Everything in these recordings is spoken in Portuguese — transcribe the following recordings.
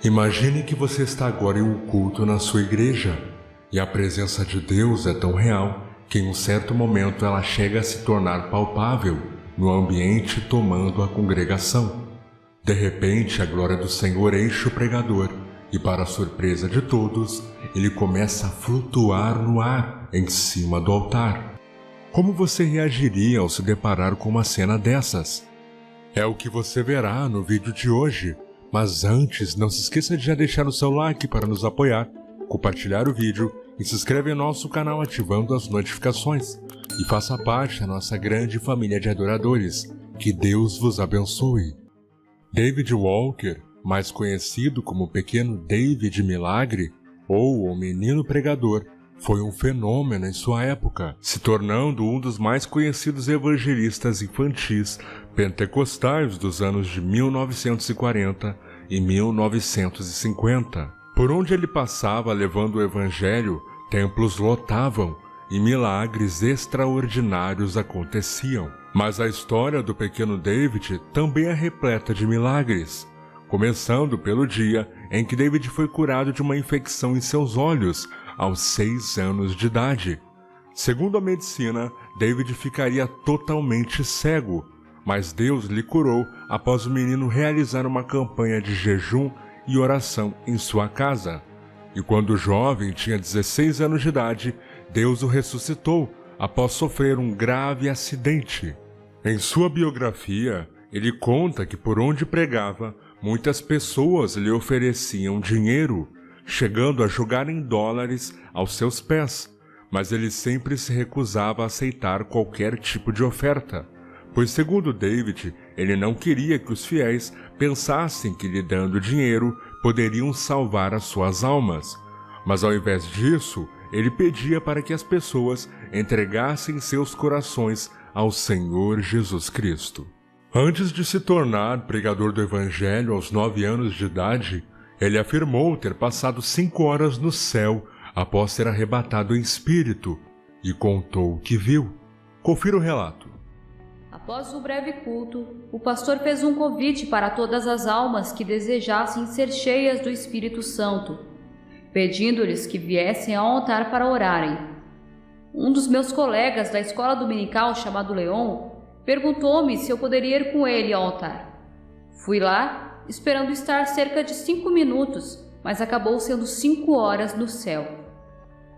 Imagine que você está agora em um culto na sua igreja, e a presença de Deus é tão real que em um certo momento ela chega a se tornar palpável no ambiente tomando a congregação. De repente, a glória do Senhor enche o pregador, e para a surpresa de todos, ele começa a flutuar no ar em cima do altar. Como você reagiria ao se deparar com uma cena dessas? É o que você verá no vídeo de hoje. Mas antes, não se esqueça de já deixar o seu like para nos apoiar, compartilhar o vídeo e se inscreve no nosso canal ativando as notificações. E faça parte da nossa grande família de adoradores. Que Deus vos abençoe. David Walker, mais conhecido como o Pequeno David Milagre, ou o Menino Pregador, foi um fenômeno em sua época, se tornando um dos mais conhecidos evangelistas infantis pentecostais dos anos de 1940 e 1950. Por onde ele passava levando o evangelho, templos lotavam e milagres extraordinários aconteciam. Mas a história do pequeno David também é repleta de milagres, começando pelo dia em que David foi curado de uma infecção em seus olhos aos 6 anos de idade. Segundo a medicina, David ficaria totalmente cego, mas Deus lhe curou após o menino realizar uma campanha de jejum e oração em sua casa. E quando o jovem tinha 16 anos de idade, Deus o ressuscitou após sofrer um grave acidente. Em sua biografia, ele conta que por onde pregava, muitas pessoas lhe ofereciam dinheiro, chegando a jogar em dólares aos seus pés, mas ele sempre se recusava a aceitar qualquer tipo de oferta, pois segundo David, ele não queria que os fiéis pensassem que lhe dando dinheiro poderiam salvar as suas almas, mas ao invés disso, ele pedia para que as pessoas entregassem seus corações ao Senhor Jesus Cristo. Antes de se tornar pregador do Evangelho aos 9 anos de idade, ele afirmou ter passado 5 horas no céu após ser arrebatado em espírito e contou o que viu. Confira o relato. Após o breve culto, o pastor fez um convite para todas as almas que desejassem ser cheias do Espírito Santo, pedindo-lhes que viessem ao altar para orarem. Um dos meus colegas da escola dominical, chamado Leon, perguntou-me se eu poderia ir com ele ao altar. Fui lá, esperando estar cerca de 5 minutos, mas acabou sendo 5 horas no céu.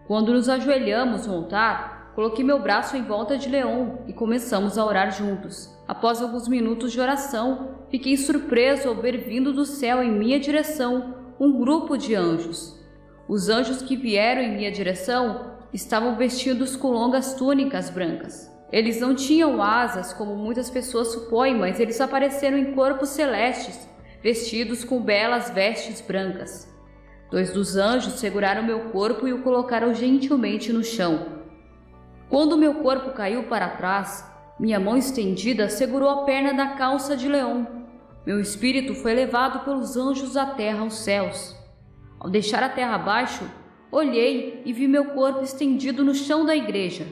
Quando nos ajoelhamos no altar, coloquei meu braço em volta de Leon e começamos a orar juntos. Após alguns minutos de oração, fiquei surpreso ao ver vindo do céu em minha direção um grupo de anjos. Os anjos que vieram em minha direção estavam vestidos com longas túnicas brancas. Eles não tinham asas, como muitas pessoas supõem, mas eles apareceram em corpos celestes, vestidos com belas vestes brancas. 2 dos anjos seguraram meu corpo e o colocaram gentilmente no chão. Quando meu corpo caiu para trás, minha mão estendida segurou a perna da calça de Leon. Meu espírito foi levado pelos anjos da terra aos céus. Ao deixar a terra abaixo, olhei e vi meu corpo estendido no chão da igreja.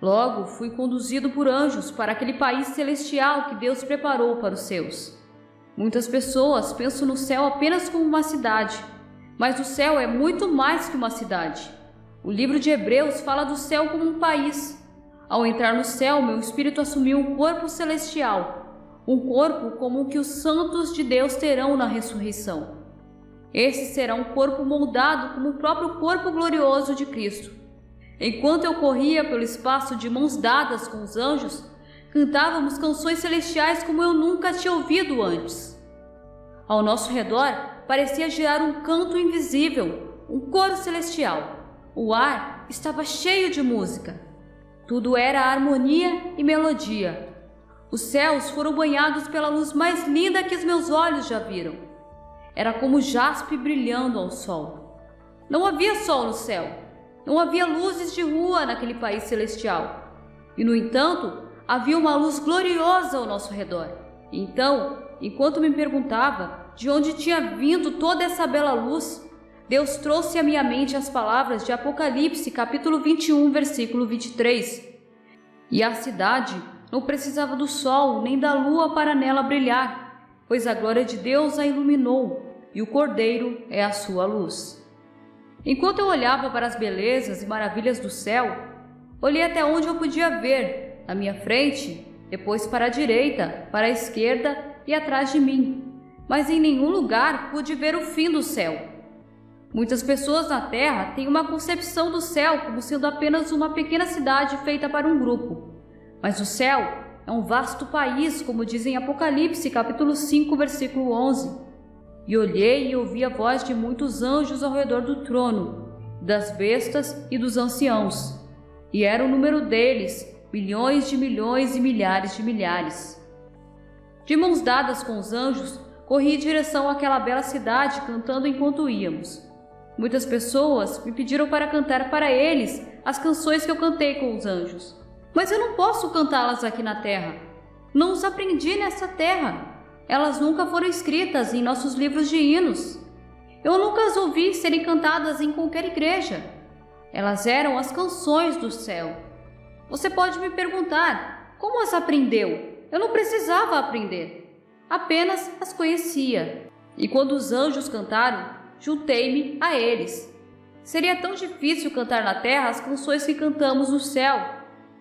Logo, fui conduzido por anjos para aquele país celestial que Deus preparou para os seus. Muitas pessoas pensam no céu apenas como uma cidade, mas o céu é muito mais que uma cidade. O livro de Hebreus fala do céu como um país. Ao entrar no céu, meu espírito assumiu um corpo celestial, um corpo como o que os santos de Deus terão na ressurreição. Esse será um corpo moldado como o próprio corpo glorioso de Cristo. Enquanto eu corria pelo espaço de mãos dadas com os anjos, cantávamos canções celestiais como eu nunca tinha ouvido antes. Ao nosso redor parecia girar um canto invisível, um coro celestial. O ar estava cheio de música. Tudo era harmonia e melodia. Os céus foram banhados pela luz mais linda que os meus olhos já viram. Era como jaspe brilhando ao sol. Não havia sol no céu. Não havia luzes de rua naquele país celestial. E, no entanto, havia uma luz gloriosa ao nosso redor. Então, enquanto me perguntava de onde tinha vindo toda essa bela luz, Deus trouxe à minha mente as palavras de Apocalipse, capítulo 21, versículo 23. E a cidade não precisava do sol nem da lua para nela brilhar, pois a glória de Deus a iluminou. e o Cordeiro é a sua luz. Enquanto eu olhava para as belezas e maravilhas do céu, olhei até onde eu podia ver, à minha frente, depois para a direita, para a esquerda e atrás de mim, mas em nenhum lugar pude ver o fim do céu. Muitas pessoas na Terra têm uma concepção do céu como sendo apenas uma pequena cidade feita para um grupo. Mas o céu é um vasto país, como diz em Apocalipse, capítulo 5, versículo 11. E olhei e ouvi a voz de muitos anjos ao redor do trono, das bestas e dos anciãos. E era o número deles, milhões de milhões e milhares de milhares. De mãos dadas com os anjos, corri em direção àquela bela cidade cantando enquanto íamos. Muitas pessoas me pediram para cantar para eles as canções que eu cantei com os anjos. Mas eu não posso cantá-las aqui na terra. Não os aprendi nessa terra. Elas nunca foram escritas em nossos livros de hinos. Eu nunca as ouvi serem cantadas em qualquer igreja. Elas eram as canções do céu. Você pode me perguntar, como as aprendeu? Eu não precisava aprender. Apenas as conhecia. E quando os anjos cantaram, juntei-me a eles. Seria tão difícil cantar na terra as canções que cantamos no céu,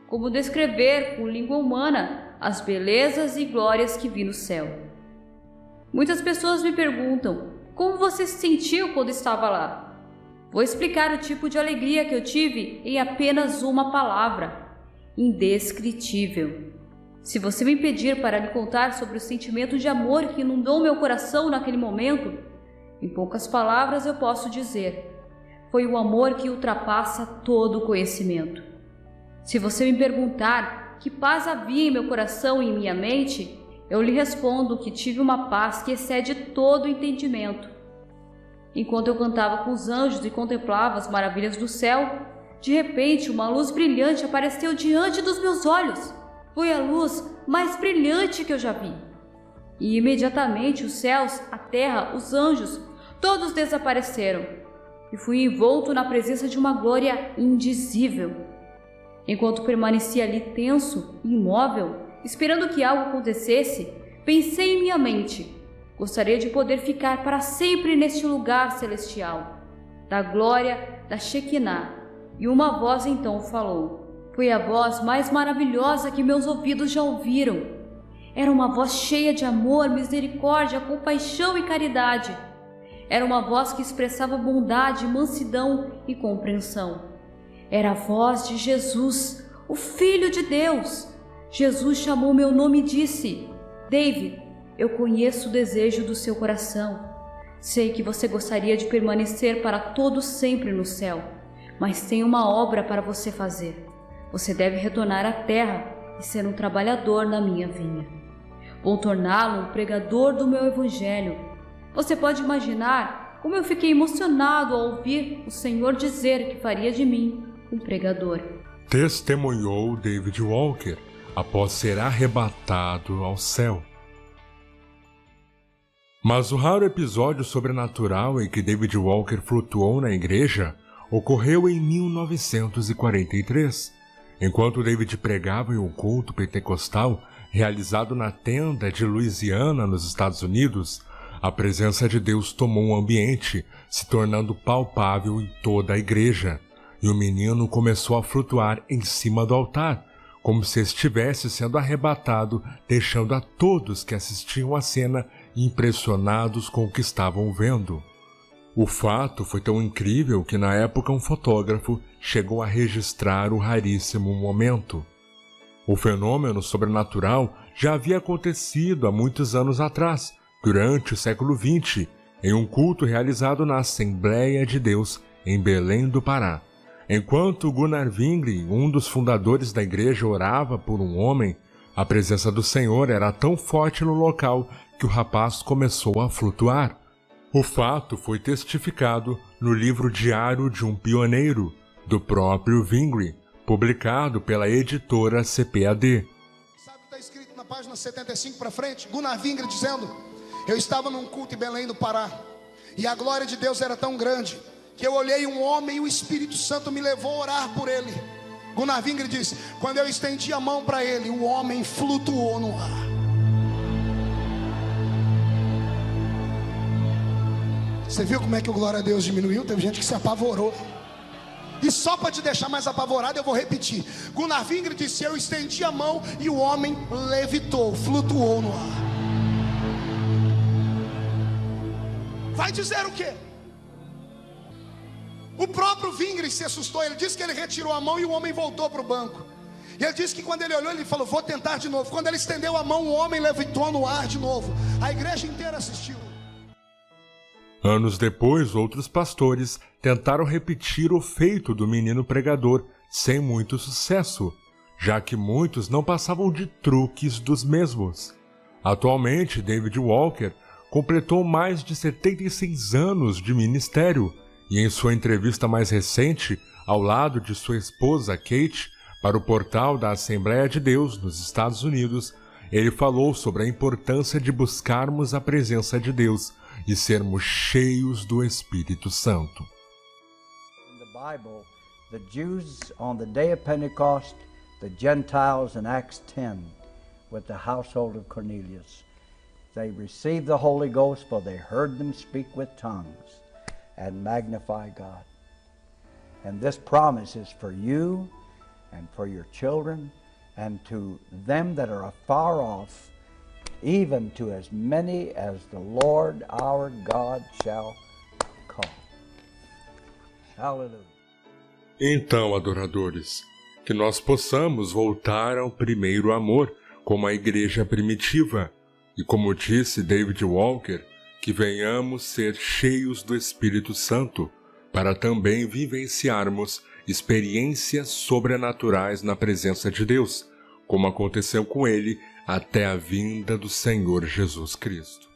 como descrever com língua humana as belezas e glórias que vi no céu. Muitas pessoas me perguntam, como você se sentiu quando estava lá? Vou explicar o tipo de alegria que eu tive em apenas uma palavra: indescritível. Se você me pedir para me contar sobre o sentimento de amor que inundou meu coração naquele momento, em poucas palavras eu posso dizer: foi o amor que ultrapassa todo o conhecimento. Se você me perguntar que paz havia em meu coração e em minha mente, eu lhe respondo que tive uma paz que excede todo o entendimento. Enquanto eu cantava com os anjos e contemplava as maravilhas do céu, de repente uma luz brilhante apareceu diante dos meus olhos. Foi a luz mais brilhante que eu já vi. E imediatamente os céus, a terra, os anjos, todos desapareceram. E fui envolto na presença de uma glória indizível. Enquanto permanecia ali tenso e imóvel, esperando que algo acontecesse, pensei em minha mente: gostaria de poder ficar para sempre neste lugar celestial, da glória da Shekinah. E uma voz então falou. Foi a voz mais maravilhosa que meus ouvidos já ouviram. Era uma voz cheia de amor, misericórdia, compaixão e caridade. Era uma voz que expressava bondade, mansidão e compreensão. Era a voz de Jesus, o Filho de Deus. Jesus chamou meu nome e disse: David, eu conheço o desejo do seu coração. Sei que você gostaria de permanecer para todo sempre no céu, mas tem uma obra para você fazer. Você deve retornar à terra e ser um trabalhador na minha vinha. Vou torná-lo um pregador do meu evangelho. Você pode imaginar como eu fiquei emocionado ao ouvir o Senhor dizer que faria de mim um pregador. Testemunhou David Walker após ser arrebatado ao céu. Mas o raro episódio sobrenatural em que David Walker flutuou na igreja ocorreu em 1943, enquanto David pregava em um culto pentecostal realizado na tenda de Louisiana, nos Estados Unidos. A presença de Deus tomou um ambiente, se tornando palpável em toda a igreja, e o menino começou a flutuar em cima do altar, como se estivesse sendo arrebatado, deixando a todos que assistiam à cena impressionados com o que estavam vendo. O fato foi tão incrível que na época um fotógrafo chegou a registrar o raríssimo momento. O fenômeno sobrenatural já havia acontecido há muitos anos atrás, durante o século XX, em um culto realizado na Assembleia de Deus, em Belém do Pará. Enquanto Gunnar Wingren, um dos fundadores da igreja, orava por um homem, a presença do Senhor era tão forte no local que o rapaz começou a flutuar. O fato foi testificado no livro Diário de um Pioneiro, do próprio Wingren, publicado pela editora CPAD. Sabe o que está escrito na página 75 para frente? Gunnar Wingren dizendo: eu estava num culto em Belém do Pará, e a glória de Deus era tão grande, que eu olhei um homem e o Espírito Santo me levou a orar por ele. Gunnar Wingren diz: quando eu estendi a mão para ele, o homem flutuou no ar. Você viu como é que o glória a Deus diminuiu? Teve gente que se apavorou. E só para te deixar mais apavorado, eu vou repetir. Gunnar Wingre disse: eu estendi a mão e o homem levitou, flutuou no ar. Vai dizer o quê? O próprio Wingre se assustou. Ele disse que ele retirou a mão e o homem voltou para o banco. E ele disse que quando ele olhou, ele falou: vou tentar de novo. Quando ele estendeu a mão, o homem levitou no ar de novo. A igreja inteira assistiu. Anos depois, outros pastores tentaram repetir o feito do menino pregador, sem muito sucesso, já que muitos não passavam de truques dos mesmos. Atualmente, David Walker completou mais de 76 anos de ministério e em sua entrevista mais recente, ao lado de sua esposa Kate, para o portal da Assembleia de Deus nos Estados Unidos, ele falou sobre a importância de buscarmos a presença de Deus e sermos cheios do Espírito Santo. In the Bible, the Jews on the day of Pentecost, the Gentiles in Acts 10 with the household of Cornelius. They received the Holy Ghost, for they heard them speak with tongues and magnify God. And this promise is for you and for your children and to them that are afar off, even to as many as the Lord our God shall call. Hallelujah. Então, adoradores, que nós possamos voltar ao primeiro amor, como a igreja primitiva, e como disse David Walker, que venhamos ser cheios do Espírito Santo, para também vivenciarmos experiências sobrenaturais na presença de Deus, como aconteceu com ele até a vinda do Senhor Jesus Cristo.